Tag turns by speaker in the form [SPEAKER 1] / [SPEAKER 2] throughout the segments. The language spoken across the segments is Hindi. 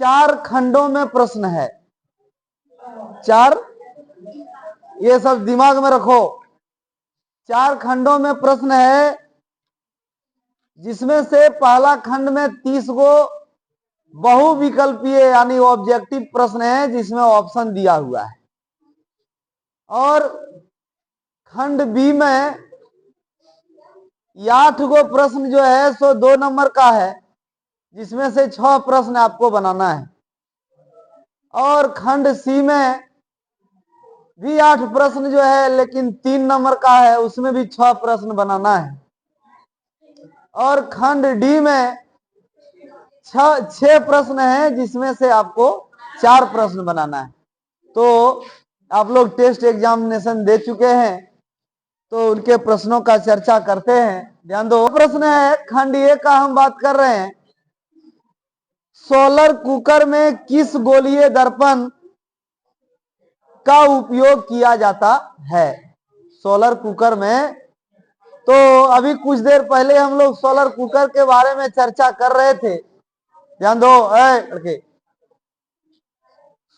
[SPEAKER 1] 4 खंडों में प्रश्न है। 4, ये सब दिमाग में रखो। 4 खंडों में प्रश्न है, जिसमें से पहला खंड में 30 गो बहुविकल्पीय यानी ऑब्जेक्टिव प्रश्न है, जिसमें ऑप्शन दिया हुआ है। और खंड बी में 8 गो प्रश्न जो है सो 2 नंबर का है, जिसमें से 6 प्रश्न आपको बनाना है। और खंड सी में भी 8 प्रश्न जो है, लेकिन 3 नंबर का है, उसमें भी 6 प्रश्न बनाना है। और खंड डी में 6 प्रश्न है, जिसमें से आपको 4 प्रश्न बनाना है। तो आप लोग टेस्ट एग्जामिनेशन दे चुके हैं, तो उनके प्रश्नों का चर्चा करते हैं। ध्यान दो। प्रश्न है खंड ए का, हम बात कर रहे हैं सोलर कुकर में किस गोलीय दर्पण का उपयोग किया जाता है। सोलर कुकर में, तो अभी कुछ देर पहले हम लोग सोलर कुकर के बारे में चर्चा कर रहे थे। ध्यान दो लड़के।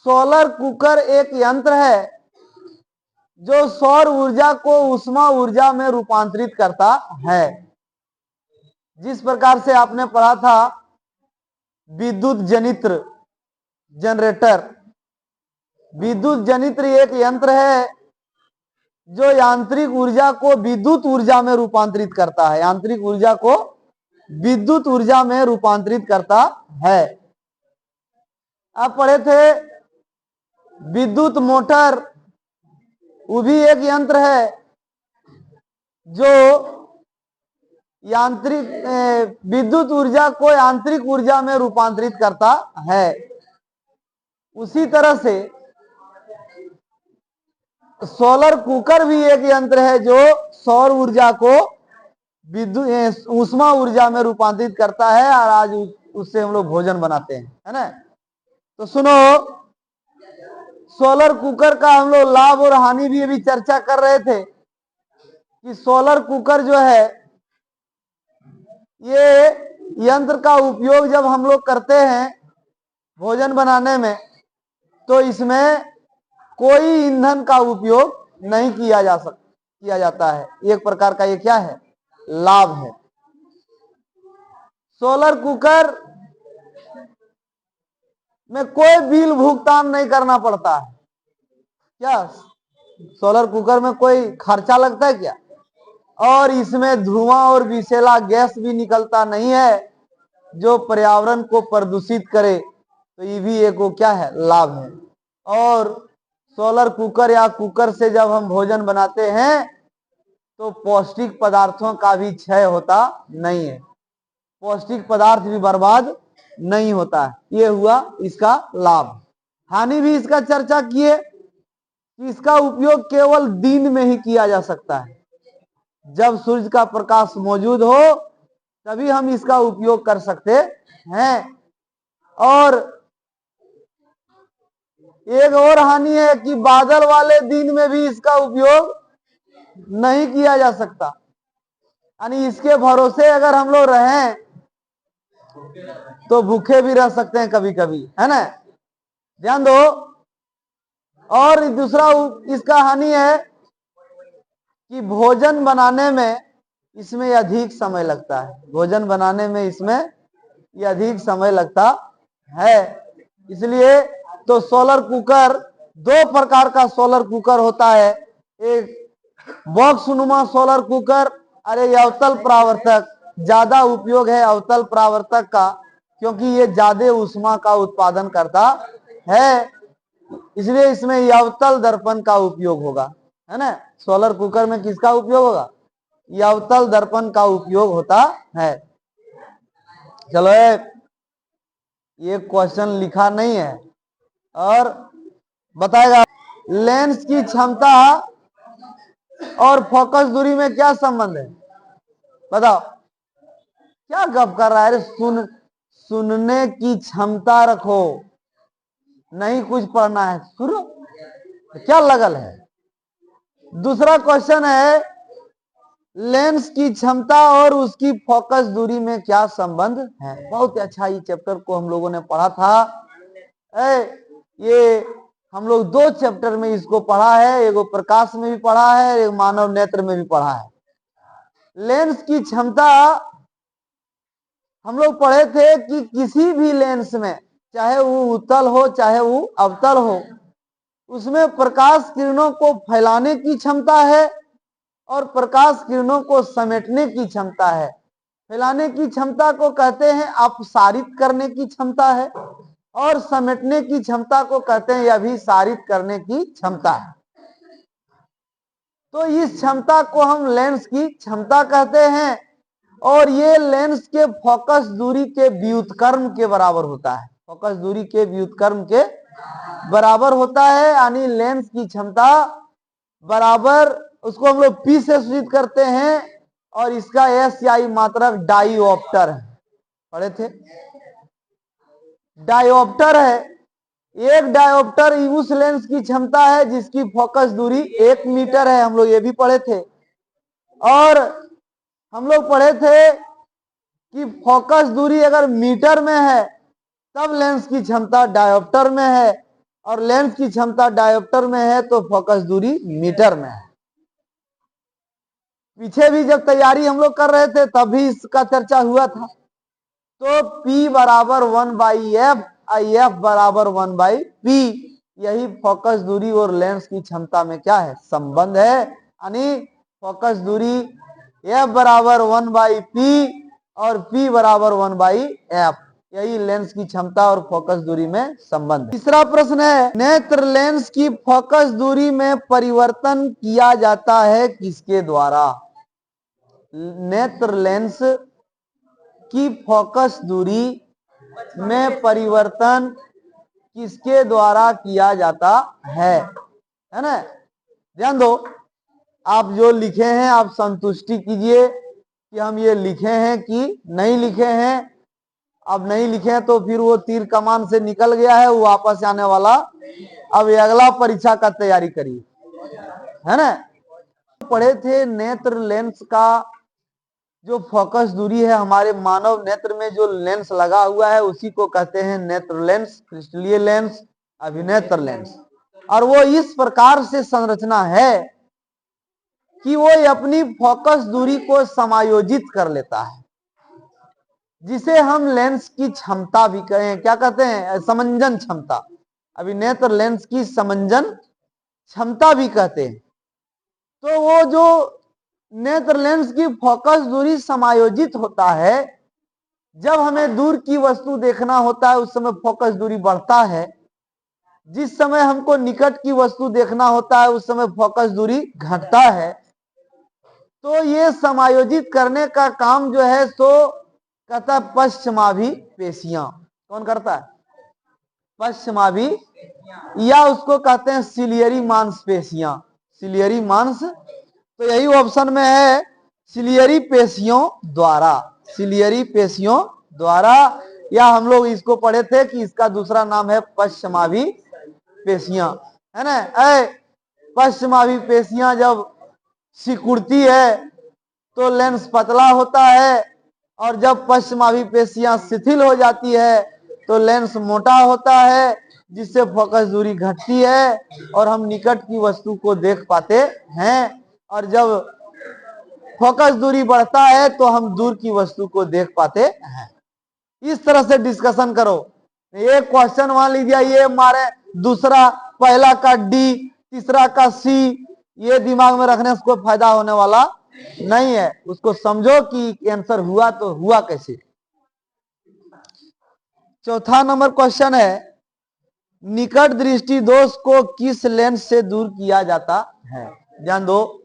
[SPEAKER 1] सोलर कुकर एक यंत्र है जो सौर ऊर्जा को उष्मा ऊर्जा में रूपांतरित करता है। जिस प्रकार से आपने पढ़ा था विद्युत जनित्र, जनरेटर। विद्युत जनित्र एक यंत्र है जो यांत्रिक ऊर्जा को विद्युत ऊर्जा में रूपांतरित करता है। यांत्रिक ऊर्जा को विद्युत ऊर्जा में रूपांतरित करता है। आप पढ़े थे विद्युत मोटर, वो भी एक यंत्र है जो यांत्रिक विद्युत ऊर्जा को यांत्रिक ऊर्जा में रूपांतरित करता है। उसी तरह से सोलर कुकर भी एक यंत्र है जो सौर ऊर्जा को विद्युत उष्मा ऊर्जा में रूपांतरित करता है, और आज उससे हम लोग भोजन बनाते हैं, है ना। तो सुनो, सोलर कुकर का हम लोग लाभ और हानि भी अभी चर्चा कर रहे थे कि सोलर कुकर जो है, ये यंत्र का उपयोग जब हम लोग करते हैं भोजन बनाने में, तो इसमें कोई ईंधन का उपयोग नहीं किया जाता है। एक प्रकार का ये क्या है, लाभ है। सोलर कुकर में कोई बिल भुगतान नहीं करना पड़ता है। क्या सोलर कुकर में कोई खर्चा लगता है क्या? और इसमें धुआं और विषैला गैस भी निकलता नहीं है जो पर्यावरण को प्रदूषित करे। तो ये भी एक वो क्या है, लाभ है। और सोलर कुकर या कुकर से जब हम भोजन बनाते हैं तो पौष्टिक पदार्थों का भी क्षय होता नहीं है, पौष्टिक पदार्थ भी बर्बाद नहीं होता है। ये हुआ इसका लाभ। हानि भी इसका चर्चा किए कि इसका उपयोग केवल दिन में ही किया जा सकता है। जब सूर्य का प्रकाश मौजूद हो तभी हम इसका उपयोग कर सकते हैं। और एक और हानि है कि बादल वाले दिन में भी इसका उपयोग नहीं किया जा सकता, यानी इसके भरोसे अगर हम लोग रहें तो भूखे भी रह सकते हैं कभी कभी, है ना। ध्यान दो। और दूसरा इसका हानि है कि भोजन बनाने में इसमें अधिक समय लगता है। भोजन बनाने में इसमें ये अधिक समय लगता है। इसलिए तो सोलर कुकर, 2 प्रकार का सोलर कुकर होता है। एक बॉक्सनुमा सोलर कुकर, अरे ये अवतल परावर्तक, ज्यादा उपयोग है अवतल परावर्तक का, क्योंकि ये ज्यादा ऊष्मा का उत्पादन करता है, इसलिए इसमें अवतल दर्पण का उपयोग होगा, है ना। सोलर कुकर में किसका उपयोग होगा, अवतल दर्पण का उपयोग होता है। चलो, ये क्वेश्चन लिखा नहीं है और बताएगा लेंस की क्षमता और फोकस दूरी में क्या संबंध है। बताओ, क्या गप कर रहा है। सुनने की क्षमता रखो, नहीं कुछ पढ़ना है, सुनो, क्या लगल है। दूसरा क्वेश्चन है लेंस की क्षमता और उसकी फोकस दूरी में क्या संबंध है। बहुत अच्छा, ये चैप्टर को हम लोगों ने पढ़ा था ये हम लोग 2 चैप्टर में इसको पढ़ा है, एगो प्रकाश में भी पढ़ा है, एक मानव नेत्र में भी पढ़ा है। लेंस की क्षमता हम लोग पढ़े थे कि किसी भी लेंस में, चाहे वो उत्तल हो चाहे वो अवतल हो, उसमें प्रकाश किरणों को फैलाने की क्षमता है और प्रकाश किरणों को समेटने की क्षमता है। फैलाने की क्षमता को कहते हैं अपसारित करने की क्षमता है, और समेटने की क्षमता को कहते हैं अभिसारित करने की क्षमता है। तो इस क्षमता को हम लेंस की क्षमता कहते हैं, और ये लेंस के फोकस दूरी के व्युत्क्रम के बराबर होता है। फोकस दूरी के व्युत्क्रम के बराबर होता है, यानी लेंस की क्षमता बराबर, उसको हम लोग पी से सूचित करते हैं, और इसका एसआई मात्रक डायोप्टर है। पढ़े थे, डायोप्टर है। एक डायोप्टर उस लेंस की क्षमता है जिसकी फोकस दूरी 1 मीटर है, हम लोग ये भी पढ़े थे। और हम लोग पढ़े थे कि फोकस दूरी अगर मीटर में है तब लेंस की क्षमता डायोप्टर में है, और लेंस की क्षमता डायोप्टर में है तो फोकस दूरी मीटर में है। पीछे भी जब तैयारी हम लोग कर रहे थे तब भी इसका चर्चा हुआ था। तो P बराबर 1/f, IF बराबर 1/p, यही फोकस दूरी और लेंस की क्षमता में क्या है, संबंध है। यानी फोकस दूरी F बराबर 1/p और P बराबर 1/f, यही लेंस की क्षमता और फोकस दूरी में संबंध है। तीसरा प्रश्न है, नेत्र लेंस की फोकस दूरी में परिवर्तन किया जाता है किसके द्वारा? नेत्र लेंस की फोकस दूरी में परिवर्तन किसके द्वारा किया जाता है ना? ध्यान दो, आप जो लिखे हैं आप संतुष्टि कीजिए कि हम ये लिखे हैं कि नहीं लिखे हैं। अब नहीं लिखे हैं तो फिर वो तीर कमान से निकल गया है, वो वापस आने वाला। अब ये अगला परीक्षा का तैयारी करिए, है ना? पढ़े थे नेत्र लेंस का जो फोकस दूरी है, हमारे मानव नेत्र में जो लेंस लगा हुआ है उसी को कहते हैं नेत्र लेंस, क्रिस्टलीय लेंस, अभिनेत्र लेंस। और वो इस प्रकार से संरचना है कि वो अपनी फोकस दूरी को समायोजित कर लेता है, जिसे हम लेंस की क्षमता भी कहें, क्या कहते हैं, समंजन क्षमता। अभिनेत्र लेंस की समंजन क्षमता भी कहते हैं। तो वो जो नेत्र लेंस की फोकस दूरी समायोजित होता है, जब हमें दूर की वस्तु देखना होता है उस समय फोकस दूरी बढ़ता है, जिस समय हमको निकट की वस्तु देखना होता है उस समय फोकस दूरी घटता है। तो ये समायोजित करने का काम जो है सो कहता है पश्चिमाभि पेशियां। कौन करता है? पश्चिमाभि, या उसको कहते हैं सिलियरी मांसपेशियां। सिलियरी मांस, तो यही ऑप्शन में है, सिलियरी पेशियों द्वारा। सिलियरी पेशियों द्वारा, या हम लोग इसको पढ़े थे कि इसका दूसरा नाम है पश्चिमाभि पेशियां, है ना? पश्चिमाभि पेशियां जब सिकुड़ती है तो लेंस पतला होता है, और जब पश्चिमाभि पेशियां शिथिल हो जाती है तो लेंस मोटा होता है, जिससे फोकस दूरी घटती है और हम निकट की वस्तु को देख पाते हैं। और जब फोकस दूरी बढ़ता है तो हम दूर की वस्तु को देख पाते हैं। इस तरह से डिस्कशन करो। एक क्वेश्चन मान लीजिए ये मारे, दूसरा पहला का डी, तीसरा का सी, ये दिमाग में रखने से कोई फायदा होने वाला नहीं है। उसको समझो कि आंसर हुआ तो हुआ कैसे। चौथा नंबर क्वेश्चन है, निकट दृष्टि दोष को किस लेंस से दूर किया जाता है? ध्यान दो,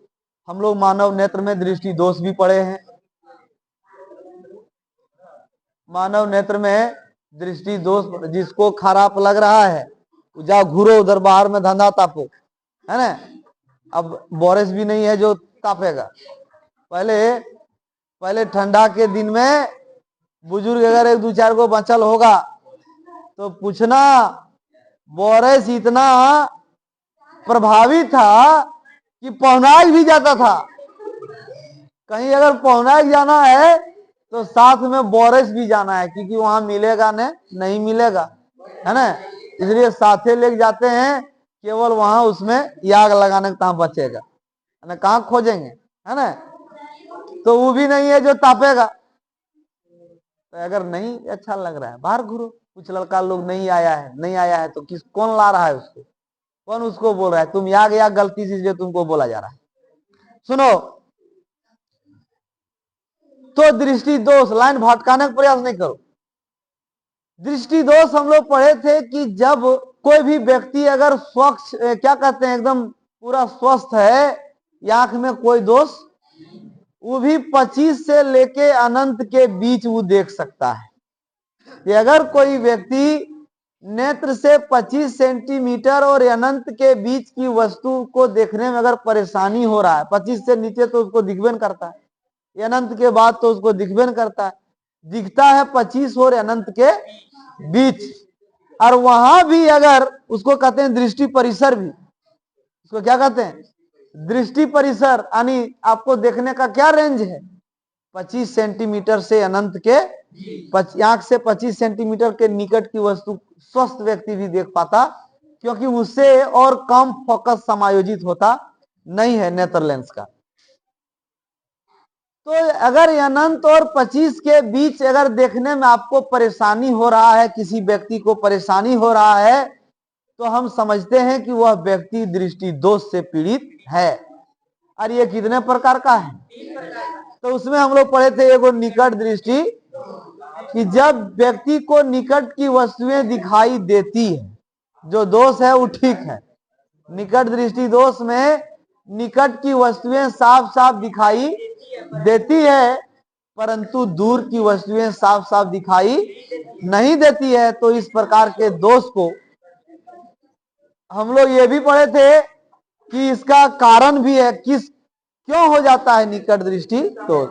[SPEAKER 1] हम लोग मानव नेत्र में दृष्टि दोष भी पढ़े हैं। मानव नेत्र में दृष्टि दोष, जिसको खराब लग रहा है जाओ घूरो उधर बाहर में, धंधा तापो, है ना? अब बोरिस भी नहीं है जो तापेगा। पहले ठंडा के दिन में बुजुर्ग अगर 1-2-4 को बचल होगा तो पूछना, बोरिस इतना प्रभावी था कि पौनाक भी जाता था। कहीं अगर पौनाक जाना है तो साथ में बोरिस भी जाना है, क्योंकि वहां मिलेगा नहीं मिलेगा, है ना? इसलिए साथे लेके जाते हैं, केवल वहां उसमें आग लगाने कहाँ बचेगा, ना कहाँ खोजेंगे, है ना। तो वो भी नहीं है जो तापेगा। तो अगर नहीं अच्छा लग रहा है बाहर घूरो, कुछ लड़का लोग नहीं आया है, नहीं आया है तो किस कौन ला रहा है उसको, कौन उसको बोल रहा है, तुम याग या गलती से जो तुमको बोला जा रहा है। सुनो, तो दृष्टि दोष, लाइन भटकाने का प्रयास नहीं करो। दृष्टि दोष हम लोग पढ़े थे कि जब कोई भी व्यक्ति अगर स्वच्छ क्या कहते हैं एकदम पूरा स्वस्थ है, आंख में कोई दोष, वो भी 25 से लेके अनंत के बीच वो देख सकता है। कि अगर कोई व्यक्ति नेत्र से 25 सेंटीमीटर और अनंत के बीच की वस्तु को देखने में अगर परेशानी हो रहा है, 25 से नीचे तो उसको दिखबे नहीं करता है, अनंत के बाद तो उसको दिखबे नहीं करता है, दिखता है 25 और अनंत के बीच। और वहां भी अगर उसको कहते हैं दृष्टि परिसर, भी उसको क्या कहते हैं दृष्टि परिसर, यानी आपको देखने का क्या रेंज है, 25 सेंटीमीटर से अनंत के, आंख से 25 सेंटीमीटर के निकट की वस्तु स्वस्थ व्यक्ति भी देख पाता, क्योंकि उससे और कम फोकस समायोजित होता नहीं है नेत्र लेंस का। तो अगर अनंत और 25 के बीच अगर देखने में आपको परेशानी हो रहा है, किसी व्यक्ति को परेशानी हो रहा है, तो हम समझते हैं कि वह व्यक्ति दृष्टि दोष से पीड़ित है। और ये कितने प्रकार का है, तो उसमें हम लोग पढ़े थे एगो निकट दृष्टि, कि जब व्यक्ति को निकट की वस्तुएं दिखाई देती है, जो दोष है वो ठीक है। निकट दृष्टि दोष में निकट की वस्तुएं साफ साफ दिखाई देती है, परंतु दूर की वस्तुएं साफ साफ दिखाई नहीं देती है। तो इस प्रकार के दोष को हम लोग ये भी पढ़े थे कि इसका कारण भी है, क्यों हो जाता है निकट दृष्टि दोष,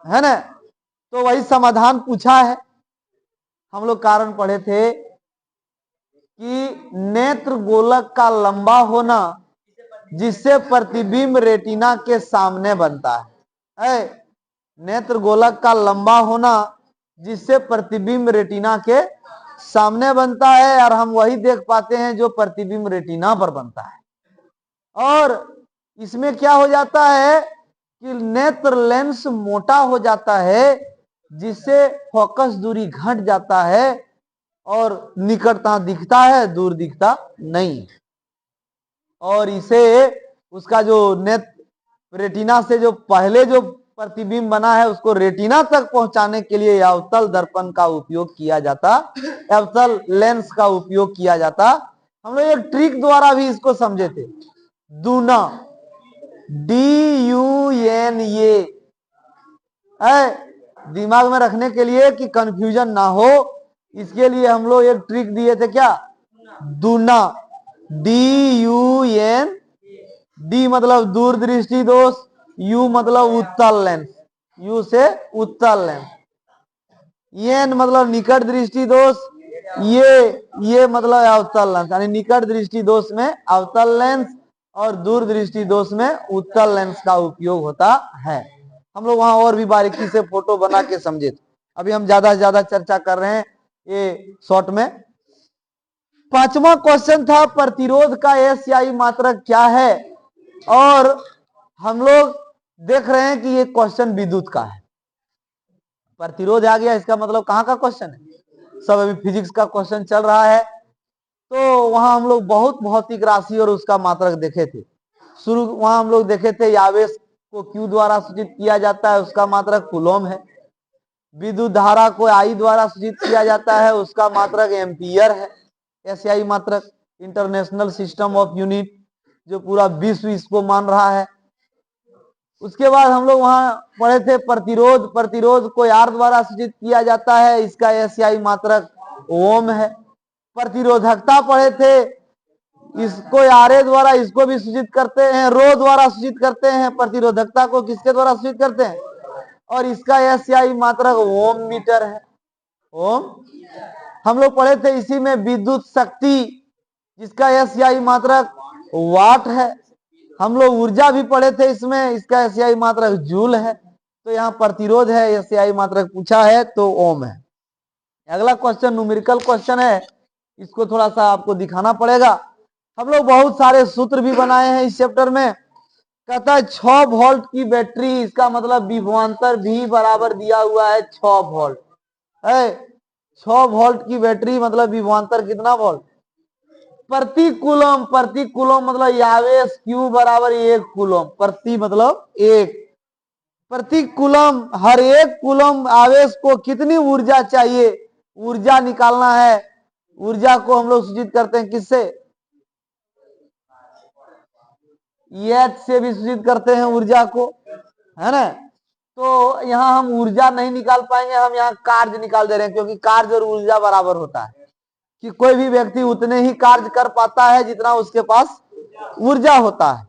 [SPEAKER 1] है ना। तो वही समाधान पूछा है। हम लोग कारण पढ़े थे कि नेत्र गोलक का लंबा होना, जिससे प्रतिबिंब रेटिना के सामने बनता है। नेत्र गोलक का लंबा होना जिससे प्रतिबिंब रेटिना के सामने बनता है, और हम वही देख पाते हैं जो प्रतिबिंब रेटिना पर बनता है। और इसमें क्या हो जाता है कि नेत्र लेंस मोटा हो जाता है, जिससे फोकस दूरी घट जाता है, और निकटता दिखता है, दूर दिखता नहीं। और इसे उसका जो नेत्र रेटिना से जो पहले जो प्रतिबिंब बना है, उसको रेटिना तक पहुंचाने के लिए अवतल दर्पण का उपयोग किया जाता, अवतल लेंस का उपयोग किया जाता। हम लोग एक ट्रिक द्वारा भी इसको समझे थे, दूना, DUNA, दिमाग में रखने के लिए कि कंफ्यूजन ना हो, इसके लिए हम लोग एक ट्रिक दिए थे, क्या, दूना, DUN, D मतलब दूर दृष्टि दोष, U मतलब उत्तल लेंस, U से उत्तल लेंस, N मतलब निकट दृष्टि दोष, ये मतलब अवतल लेंस, यानी निकट दृष्टि दोष में अवतल लेंस और दूर दृष्टि दोष में उत्तल लेंस का उपयोग होता है। हम लोग वहां और भी बारीकी से फोटो बना के समझे थे। अभी हम ज्यादा से ज्यादा चर्चा कर रहे हैं ये शॉर्ट में। पांचवा क्वेश्चन था प्रतिरोध का एशियाई मात्रक क्या है, और हम लोग देख रहे हैं कि ये क्वेश्चन विद्युत का है। प्रतिरोध आ गया, इसका मतलब कहाँ का क्वेश्चन है, सब अभी फिजिक्स का क्वेश्चन चल रहा है। तो वहां हम लोग बहुत भौतिक राशि और उसका मात्रक देखे थे। शुरू वहां हम लोग देखे थे आवेश को Q द्वारा सूचित किया जाता है, उसका मात्रक कूलम है। विद्युत धारा को I द्वारा सूचित किया जाता है, उसका मात्रक एम्पियर है। एशियाई मात्रक, इंटरनेशनल सिस्टम ऑफ यूनिट, जो पूरा विश्व इसको मान रहा है। उसके बाद हम लोग वहां पढ़े थे प्रतिरोध, प्रतिरोध को R द्वारा सूचित किया जाता है, इसका एशियाई मात्रक ओम है। प्रतिरोधकता पढ़े थे, इसको RA द्वारा इसको भी सूचित करते हैं, रो द्वारा सूचित करते हैं। प्रतिरोधकता को किसके द्वारा सूचित करते हैं, और इसका एशियाई मात्रक ओम मीटर है, ओम। हम लोग पढ़े थे इसी में विद्युत शक्ति, जिसका एशियाई मात्रक वाट है। हम लोग ऊर्जा भी पढ़े थे इसमें, इसका एशियाई मात्रक जूल है। तो यहाँ प्रतिरोध है, एशियाई मात्रक पूछा है तो ओम है। अगला क्वेश्चन न्यूमेरिकल क्वेश्चन है इसको थोड़ा सा आपको दिखाना पड़ेगा। हम लोग बहुत सारे सूत्र भी बनाए हैं इस चैप्टर में। कहता है 6 वोल्ट की बैटरी, इसका मतलब विभवांतर भी बराबर दिया हुआ है 6 वोल्ट है। 6 वोल्ट की बैटरी मतलब विभवांतर कितना वोल्ट? प्रति कूलम, प्रति कूलम मतलब आवेश Q बराबर 1 कूलम, प्रति मतलब 1 प्रति कूलम। हर एक कूलम आवेश को कितनी ऊर्जा चाहिए, ऊर्जा निकालना है। ऊर्जा को हम लोग सूचित करते हैं किससे? एच से भी सूचित करते हैं ऊर्जा को, है ना। तो यहाँ हम ऊर्जा नहीं निकाल पाएंगे, हम यहाँ कार्य निकाल दे रहे हैं, क्योंकि कार्य और ऊर्जा बराबर होता है कि कोई भी व्यक्ति उतने ही कार्य कर पाता है जितना उसके पास ऊर्जा होता है।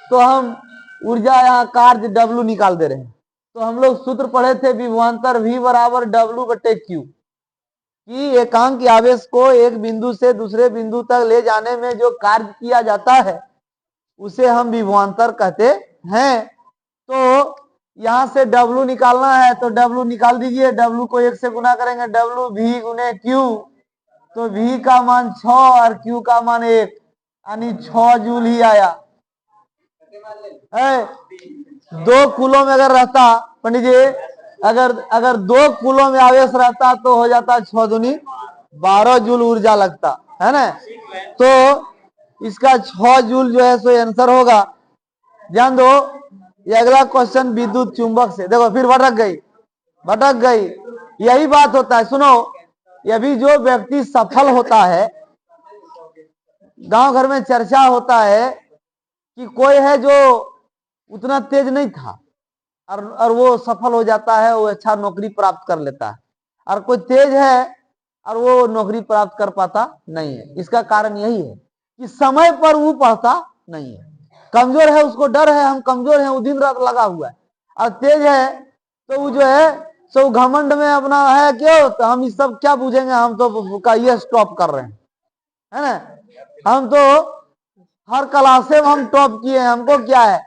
[SPEAKER 1] तो हम ऊर्जा यहाँ कार्य W निकाल दे रहे हैं। तो हम लोग सूत्र पढ़े थे विभवांतर V बराबर W/Q, कि एकांक आवेश को एक बिंदु से दूसरे बिंदु तक ले जाने में जो कार्य किया जाता है उसे हम विभवांतर कहते हैं। तो यहां से W निकालना है, तो W निकाल दीजिए। W को 1 से गुना करेंगे, W V गुने Q, तो V का मान 6 और Q का मान 1, यानी 6 जूल ही आया है। 2 कूलम अगर रहता पंडित जी, अगर 2 कूलम में आवेश रहता तो हो जाता 6 दूनी 12 जूल ऊर्जा लगता है ना। तो इसका 6 जूल जो है सो आंसर होगा। ध्यान दो, ये अगला क्वेश्चन विद्युत चुंबक से, देखो फिर भटक गई। यही बात होता है। सुनो, यदि जो व्यक्ति सफल होता है, गांव घर में चर्चा होता है कि कोई है जो उतना तेज नहीं था और वो सफल हो जाता है, वो अच्छा नौकरी प्राप्त कर लेता है, और कोई तेज है और वो नौकरी प्राप्त कर पाता नहीं है। इसका कारण यही है कि समय पर वो पढ़ता नहीं है। कमजोर है, उसको डर है हम कमजोर हैं, वो दिन रात लगा हुआ है। और तेज है तो वो जो है सो घमंड में अपना है, क्यों तो हम इस सब क्या पूछेंगे, हम तो का ये स्टॉप कर रहे हैं, है ना। हम तो हर क्लास में हम टॉप किए हैं, हमको क्या है।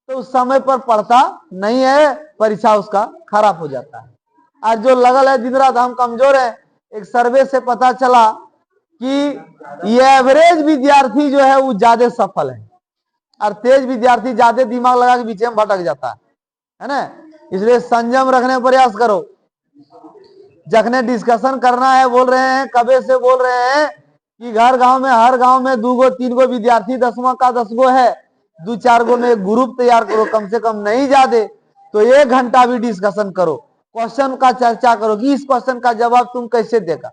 [SPEAKER 1] तो उस समय पर पढ़ता नहीं है, परीक्षा उसका खराब हो जाता है। आज जो लगल है दिन रात हम कमजोर है, एक सर्वे से पता चला कि ये एवरेज विद्यार्थी जो है वो ज्यादा सफल है, और तेज विद्यार्थी ज्यादा दिमाग लगा के बीच में भटक जाता है ना। इसलिए संयम रखने का प्रयास करो। जखने डिस्कशन करना है, बोल रहे हैं कबे से बोल रहे हैं कि घर गांव में हर गांव में 2 गो 3 गो विद्यार्थी 10वां का 10 गो है, 2-4 गो में एक ग्रुप तैयार करो, कम से कम नहीं ज्यादा तो 1 घंटा भी डिस्कशन करो, क्वेश्चन का चर्चा करो कि इस क्वेश्चन का जवाब तुम कैसे देगा,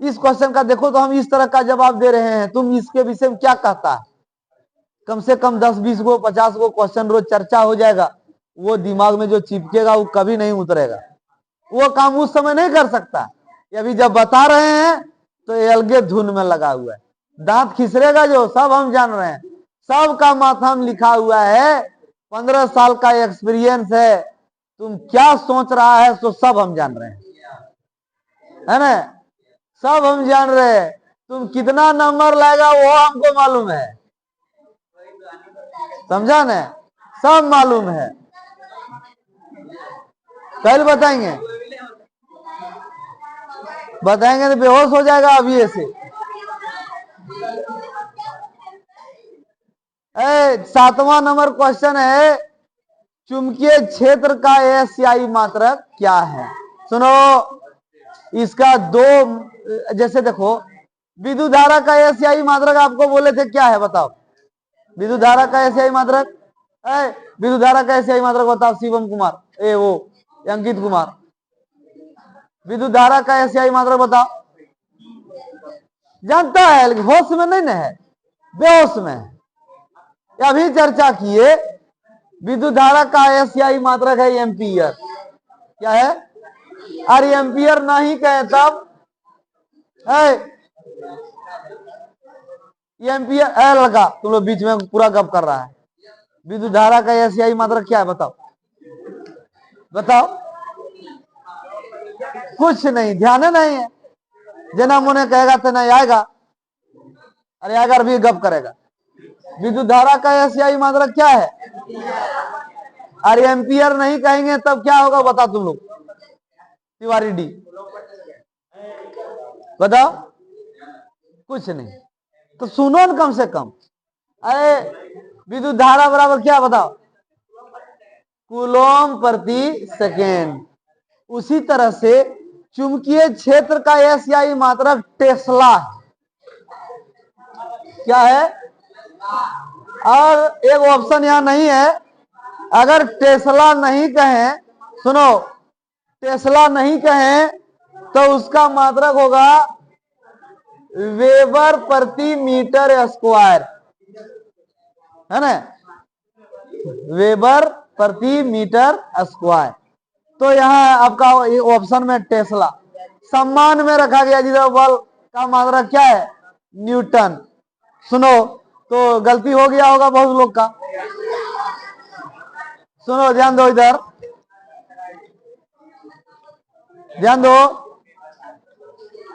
[SPEAKER 1] इस क्वेश्चन का देखो तो हम इस तरह का जवाब दे रहे हैं, तुम इसके विषय में क्या कहता है। कम से कम 10-20 गो 50 गो क्वेश्चन रोज चर्चा हो जाएगा, वो दिमाग में जो चिपकेगा वो कभी नहीं उतरेगा। वो काम उस समय नहीं कर सकता, अभी जब बता रहे हैं तो ये अलगे धुन में लगा हुआ है। दांत खिसरेगा जो, सब हम जान रहे हैं, सबका माथा में लिखा हुआ है, 15 साल का एक्सपीरियंस है। तुम क्या सोच रहा है तो सब हम जान रहे हैं, है ना, सब हम जान रहे हैं। तुम कितना नंबर लाएगा वो हमको मालूम है, समझा ना, सब मालूम है। कल बताएंगे तो बेहोश हो जाएगा अभी ऐसे। 7वां नंबर क्वेश्चन है, चुंबकीय क्षेत्र का एशियाई मात्रक क्या है। सुनो, इसका 2, जैसे देखो विद्युत धारा का एशियाई मात्रक आपको बोले थे क्या है, बताओ। विद्युत धारा का एशियाई मात्रक है, विद्युत धारा का एशियाई मात्रक बताओ शिवम कुमार, वो अंकित कुमार, विद्युत धारा का एशियाई मात्रक बताओ। जानता है लेकिन होश में नहीं ना है, बेहोश में है। अभी चर्चा किए विद्युत धारा का एशियाई मात्रक है एम्पियर, क्या है, अरे एम्पियर नहीं कहे तब एम्पियर लगा, तुम लोग बीच में पूरा गप कर रहा है। विद्युत धारा का एशियाई मात्रक क्या है, बताओ बताओ। कुछ नहीं, ध्यान नहीं है, जना मुने कहेगा तो नहीं आएगा, अरे अगर भी गप करेगा। विद्युत धारा का एशियाई मात्रक क्या है, अरे एम्पियर नहीं कहेंगे तब क्या होगा, बताओ तुम लोग, तिवारी डी बताओ। कुछ नहीं। तो सुनो न कम से कम। अरे विद्युत धारा बराबर क्या बताओ? कूलोम प्रति सेकेंड। उसी तरह से चुंबकीय क्षेत्र का एशियाई मात्रक टेस्ला है। क्या है? और एक ऑप्शन यहां नहीं है। अगर टेस्ला नहीं कहें, सुनो, टेस्ला नहीं कहें तो उसका मात्रक होगा वेबर प्रति मीटर स्क्वायर, है ना? वेबर प्रति मीटर स्क्वायर। तो यहाँ आपका ऑप्शन में टेस्ला। सम्मान में रखा गया जिधर बल का मात्रक क्या है? न्यूटन। सुनो, तो गलती हो गया होगा बहुत लोग का। सुनो, ध्यान दो, इधर ध्यान दो,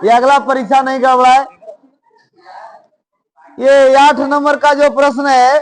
[SPEAKER 1] ये अगला परीक्षा नहीं गड़बड़ाए। ये 8 नंबर का जो प्रश्न है